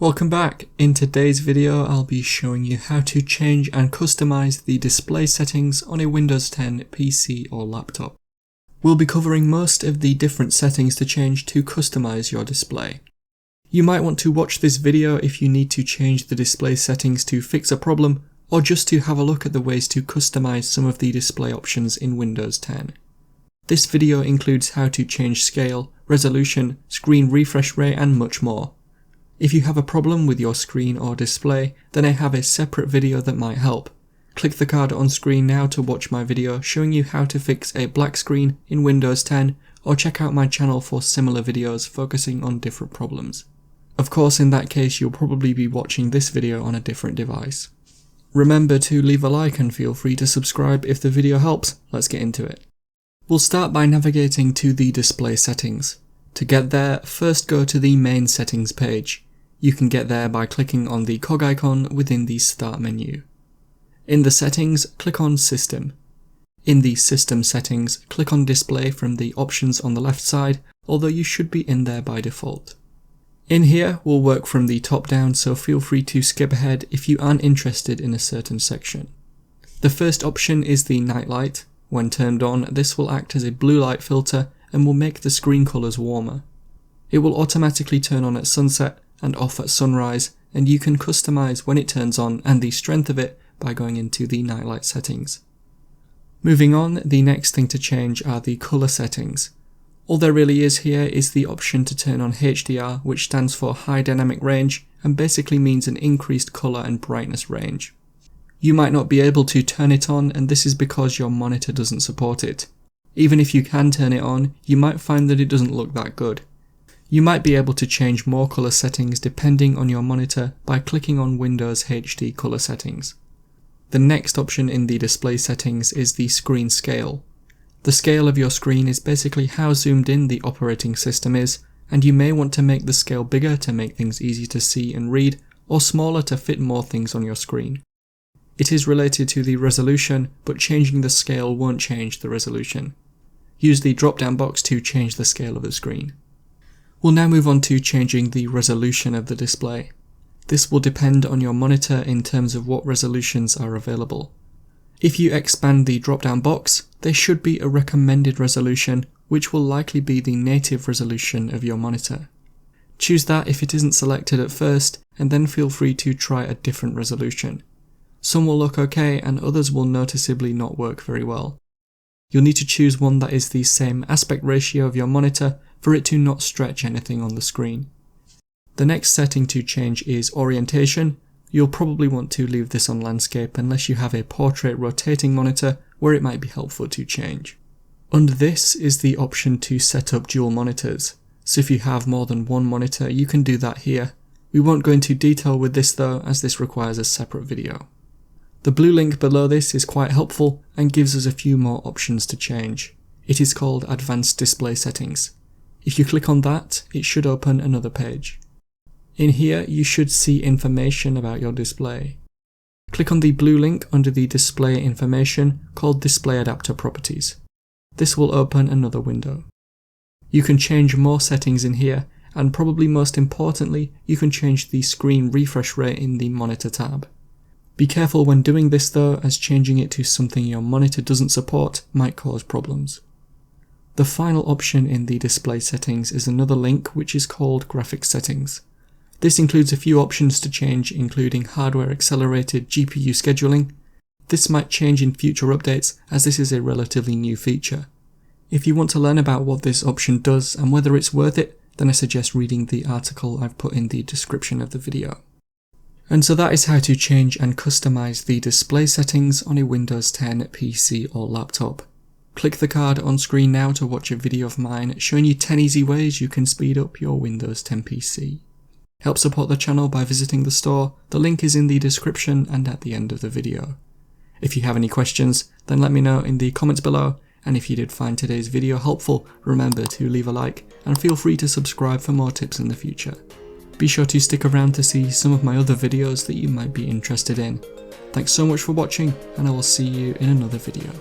Welcome back. In today's video I'll be showing you how to change and customize the display settings on a Windows 10 PC or laptop. We'll be covering most of the different settings to change to customize your display. You might want to watch this video if you need to change the display settings to fix a problem, or just to have a look at the ways to customize some of the display options in Windows 10. This video includes how to change scale, resolution, screen refresh rate and much more. If you have a problem with your screen or display, then I have a separate video that might help. Click the card on screen now to watch my video showing you how to fix a black screen in Windows 10, or check out my channel for similar videos focusing on different problems. Of course, in that case you'll probably be watching this video on a different device. Remember to leave a like and feel free to subscribe if the video helps. Let's get into it. We'll start by navigating to the display settings. To get there, first go to the main settings page. You can get there by clicking on the cog icon within the Start menu. In the settings, click on System. In the System settings, click on Display from the options on the left side, although you should be in there by default. In here, we'll work from the top down, so feel free to skip ahead if you aren't interested in a certain section. The first option is the night light. When turned on, this will act as a blue light filter and will make the screen colours warmer. It will automatically turn on at sunset and off at sunrise, and you can customize when it turns on and the strength of it by going into the nightlight settings. Moving on, the next thing to change are the color settings. All there really is here is the option to turn on HDR, which stands for High Dynamic Range and basically means an increased color and brightness range. You might not be able to turn it on, and this is because your monitor doesn't support it. Even if you can turn it on, you might find that it doesn't look that good. You might be able to change more color settings depending on your monitor by clicking on Windows HD color settings. The next option in the display settings is the screen scale. The scale of your screen is basically how zoomed in the operating system is, and you may want to make the scale bigger to make things easy to see and read, or smaller to fit more things on your screen. It is related to the resolution, but changing the scale won't change the resolution. Use the drop-down box to change the scale of the screen. We'll now move on to changing the resolution of the display. This will depend on your monitor in terms of what resolutions are available. If you expand the drop-down box, there should be a recommended resolution, which will likely be the native resolution of your monitor. Choose that if it isn't selected at first, and then feel free to try a different resolution. Some will look okay and others will noticeably not work very well. You'll need to choose one that is the same aspect ratio of your monitor for it to not stretch anything on the screen. The next setting to change is orientation. You'll probably want to leave this on landscape unless you have a portrait rotating monitor where it might be helpful to change. Under this is the option to set up dual monitors. So if you have more than one monitor, you can do that here. We won't go into detail with this though, as this requires a separate video. The blue link below this is quite helpful and gives us a few more options to change. It is called Advanced Display Settings. If you click on that, it should open another page. In here, you should see information about your display. Click on the blue link under the display information called Display Adapter Properties. This will open another window. You can change more settings in here, and probably most importantly, you can change the screen refresh rate in the Monitor tab. Be careful when doing this though, as changing it to something your monitor doesn't support might cause problems. The final option in the display settings is another link which is called Graphics Settings. This includes a few options to change, including hardware accelerated GPU scheduling. This might change in future updates, as this is a relatively new feature. If you want to learn about what this option does and whether it's worth it, then I suggest reading the article I've put in the description of the video. And so that is how to change and customize the display settings on a Windows 10 PC or laptop. Click the card on screen now to watch a video of mine showing you 10 easy ways you can speed up your Windows 10 PC. Help support the channel by visiting the store. The link is in the description and at the end of the video. If you have any questions, then let me know in the comments below, and if you did find today's video helpful, remember to leave a like and feel free to subscribe for more tips in the future. Be sure to stick around to see some of my other videos that you might be interested in. Thanks so much for watching, and I will see you in another video.